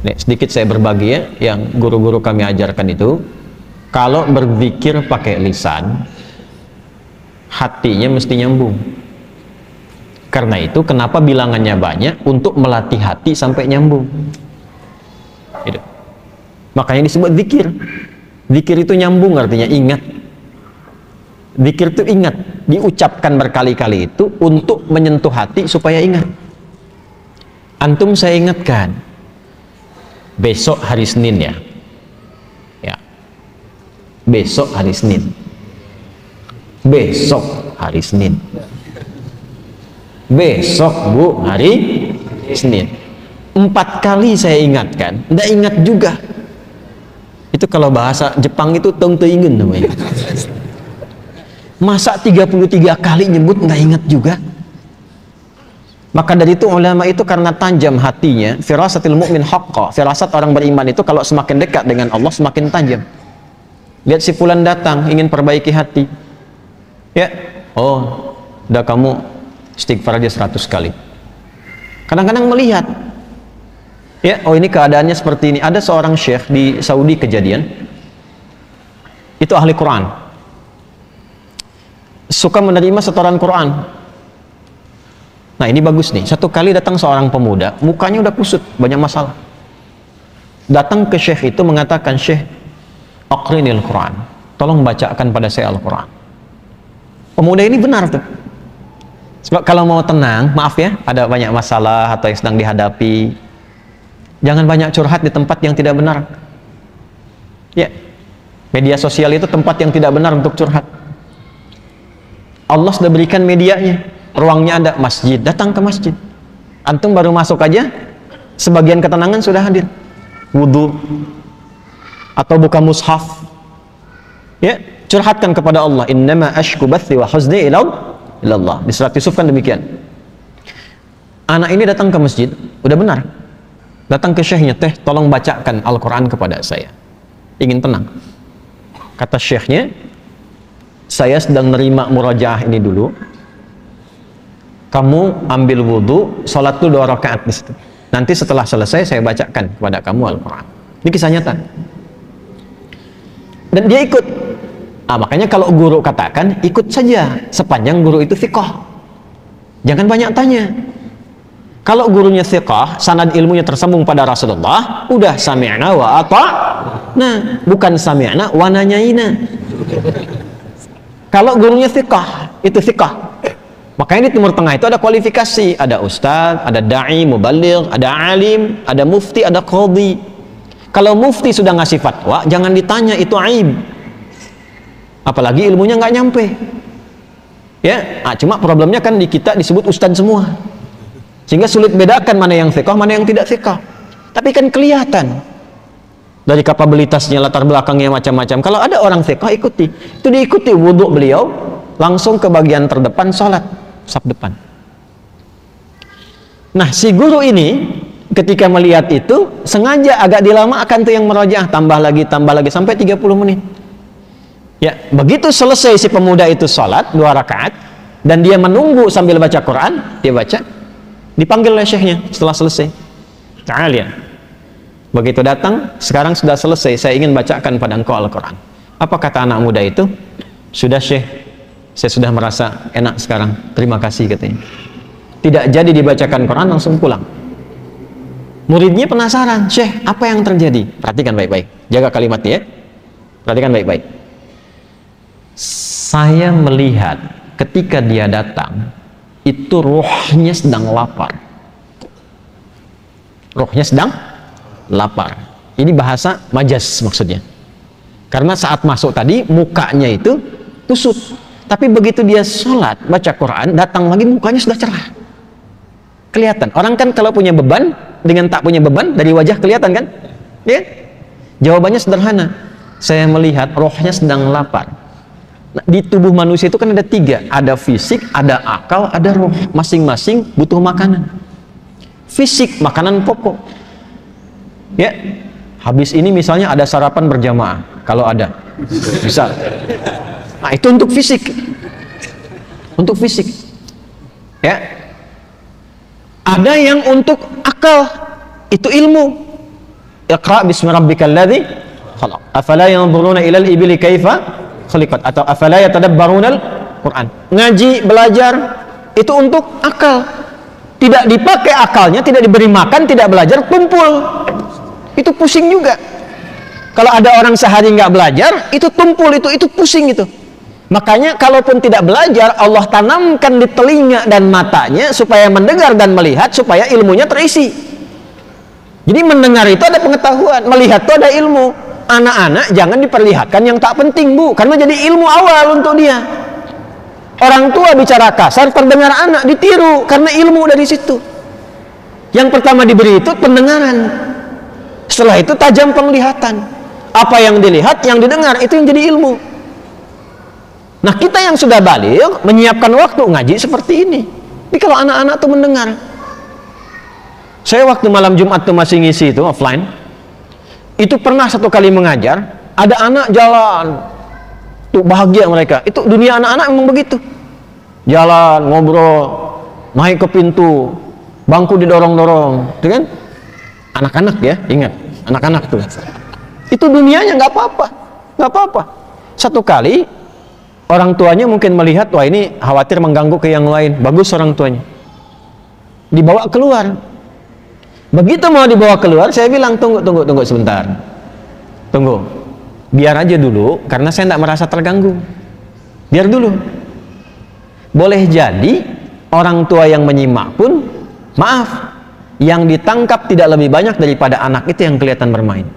Nih, sedikit saya berbagi ya, yang guru-guru kami ajarkan itu, kalau berzikir pakai lisan, hatinya mesti nyambung. Karena itu kenapa bilangannya banyak, untuk melatih hati sampai nyambung. Gitu. Makanya disebut zikir. Zikir itu nyambung, artinya ingat. Zikir itu ingat, diucapkan berkali-kali itu untuk menyentuh hati supaya ingat. Antum saya ingatkan, besok hari Senin ya. Ya. Besok hari Senin. Besok hari Senin. Besok Bu hari Senin. 4 kali saya ingatkan, nggak ingat juga. Itu kalau bahasa Jepang itu tong teingen namanya. Masa 33 kali nyebut nggak ingat juga? Maka dari itu ulama itu karena tajam hatinya, firasatil mu'min haqqa, firasat orang beriman itu kalau semakin dekat dengan Allah semakin tajam. Lihat si fulan datang ingin perbaiki hati. Ya, oh, udah kamu istighfar aja 100 kali. Kadang-kadang melihat, ya, oh ini keadaannya seperti ini. Ada seorang syekh di Saudi kejadian, itu ahli Quran, suka menerima setoran Quran. Nah ini bagus nih, satu kali datang seorang pemuda, mukanya udah kusut, banyak masalah. Datang ke syekh itu mengatakan, Syekh, aqrinil Quran, tolong bacakan pada saya Al-Quran. Pemuda ini benar tuh. Sebab kalau mau tenang, maaf ya, ada banyak masalah atau yang sedang dihadapi, jangan banyak curhat di tempat yang tidak benar. Ya, media sosial itu tempat yang tidak benar untuk curhat. Allah sudah berikan medianya, ruangnya ada, masjid, datang ke masjid. Antum baru masuk aja, sebagian ketenangan sudah hadir. Wudhu, atau buka mushaf, ya, curhatkan kepada Allah. Innama ashku bathi wa huzni ilallah. Di surat Yusuf kan demikian. Anak ini datang ke masjid, udah benar, datang ke syekhnya, teh tolong bacakan Al-Quran kepada saya, ingin tenang. Kata syekhnya, saya sedang nerima murajaah ini dulu, kamu ambil wudhu, sholat dulu 2 rakaat di situ. Nanti setelah selesai saya bacakan kepada kamu Al-Quran. Ini kisah nyata. Dan dia ikut. Makanya kalau guru katakan, ikut saja sepanjang guru itu thiqah. Jangan banyak tanya. Kalau gurunya thiqah, sanad ilmunya tersambung pada Rasulullah, udah sami'na wa ata'na, bukan sami'na wa nanyaina. Kalau gurunya thiqah, itu thiqah. Makanya di Timur Tengah itu ada kualifikasi, ada ustadz, ada da'i, mubaligh, ada alim, ada mufti, ada qadhi. Kalau mufti sudah ngasih fatwa, jangan ditanya, itu aib. Apalagi ilmunya nggak nyampe. Ya, cuma problemnya kan di kita disebut ustadz semua, sehingga sulit bedakan mana yang thiqah, mana yang tidak thiqah. Tapi kan kelihatan dari kapabilitasnya, latar belakangnya macam-macam. Kalau ada orang thiqah, ikuti. Itu diikuti wudhu beliau, langsung ke bagian terdepan sholat, saf depan. Nah, si guru ini ketika melihat itu, sengaja agak dilamakan tuh yang merajaah, tambah lagi sampai 30 menit. Ya, begitu selesai si pemuda itu sholat 2 rakaat dan dia menunggu sambil baca Quran, dia baca, dipanggil oleh syekhnya setelah selesai. Ta'al ya. Begitu datang, sekarang sudah selesai, saya ingin bacakan pada engkau Al-Quran. Apa kata anak muda itu? Sudah Syekh, saya sudah merasa enak sekarang, terima kasih katanya. Tidak jadi dibacakan Quran, langsung pulang. Muridnya penasaran, Syekh, apa yang terjadi? Perhatikan baik-baik, jaga kalimatnya ya. Perhatikan baik-baik. Saya melihat ketika dia datang, itu ruhnya sedang lapar. Ruhnya sedang lapar. Ini bahasa majaz maksudnya. Karena saat masuk tadi, mukanya itu kusut. Tapi begitu dia sholat, baca Quran, datang lagi mukanya sudah cerah. Kelihatan. Orang kan kalau punya beban, dengan tak punya beban, dari wajah kelihatan kan? Ya? Jawabannya sederhana. Saya melihat rohnya sedang lapar. Nah, di tubuh manusia itu kan ada 3. Ada fisik, ada akal, ada roh. Masing-masing butuh makanan. Fisik, makanan pokok. Ya, habis ini misalnya ada sarapan berjamaah. Kalau ada, bisa. Nah, itu untuk fisik. Untuk fisik. Ya. Ada yang untuk akal, itu ilmu. Iqra bismi rabbikal ladzi khalaq. Afala yanzuruna ilal ibili kaifa khuliqat, atau afala yatadabbaruna al-Qur'an. Ngaji, belajar itu untuk akal. Tidak dipakai akalnya, tidak diberi makan, tidak belajar, tumpul. Itu pusing juga. Kalau ada orang sehari nggak belajar, itu tumpul, itu pusing itu. Makanya kalaupun tidak belajar, Allah tanamkan di telinga dan matanya supaya mendengar dan melihat, supaya ilmunya terisi. Jadi mendengar itu ada pengetahuan, melihat itu ada ilmu. Anak-anak jangan diperlihatkan yang tak penting, Bu, karena jadi ilmu awal untuk dia. Orang tua bicara kasar, terdengar anak ditiru karena ilmu dari situ. Yang pertama diberi itu pendengaran. Setelah itu tajam penglihatan. Apa yang dilihat, yang didengar, itu yang jadi ilmu. Nah, kita yang sudah baligh menyiapkan waktu ngaji seperti ini. Tapi kalau anak-anak tuh mendengar. Saya waktu malam Jumat tuh masih ngisi itu offline. Itu pernah satu kali mengajar, ada anak jalan. Tuh bahagia mereka. Itu dunia anak-anak memang begitu. Jalan, ngobrol, naik ke pintu, bangku didorong-dorong, itu kan? Anak-anak ya, ingat, anak-anak tuh. Itu dunianya nggak apa-apa, nggak apa-apa. Satu kali orang tuanya mungkin melihat, wah ini khawatir mengganggu ke yang lain. Bagus orang tuanya. Dibawa keluar. Begitu mau dibawa keluar, saya bilang tunggu sebentar. Tunggu. Biar aja dulu, karena saya tidak merasa terganggu. Biar dulu. Boleh jadi orang tua yang menyimak pun, maaf, yang ditangkap tidak lebih banyak daripada anak itu yang kelihatan bermain.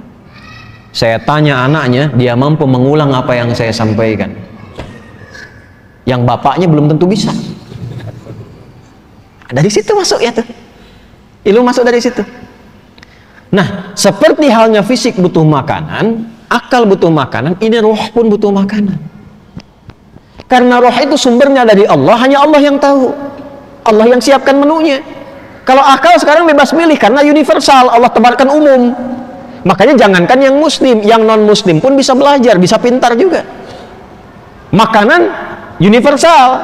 Saya tanya anaknya, dia mampu mengulang apa yang saya sampaikan. Yang bapaknya belum tentu bisa. Dari situ masuk ya tuh. Ilmu masuk dari situ. Nah, seperti halnya fisik butuh makanan, akal butuh makanan, ini roh pun butuh makanan. Karena roh itu sumbernya dari Allah, hanya Allah yang tahu. Allah yang siapkan menunya. Kalau akal sekarang bebas milih karena universal, Allah tebarkan umum. Makanya jangankan yang muslim, yang non muslim pun bisa belajar, bisa pintar juga. Makanan universal.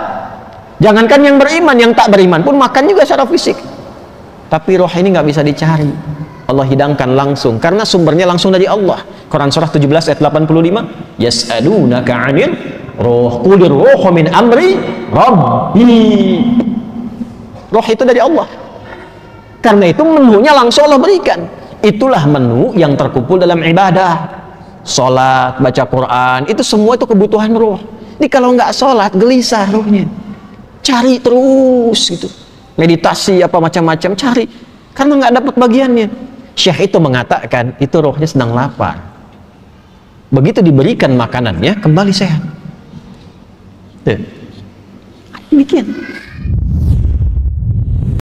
Jangankan yang beriman, yang tak beriman pun makan juga secara fisik. Tapi roh ini nggak bisa dicari. Allah hidangkan langsung karena sumbernya langsung dari Allah. Quran surah 17 ayat 85, yas'alunaka 'anil ruh, qulir ruhu min amri rabbi. Roh itu dari Allah. Karena itu menunya langsung Allah berikan. Itulah menu yang terkumpul dalam ibadah. Salat, baca Quran, itu semua itu kebutuhan roh. Jadi kalau nggak salat, gelisah rohnya. Cari terus gitu. Meditasi apa macam-macam cari. Karena nggak dapat bagiannya. Syekh itu mengatakan itu rohnya sedang lapar. Begitu diberikan makanannya kembali sehat. Tuh. Demikian.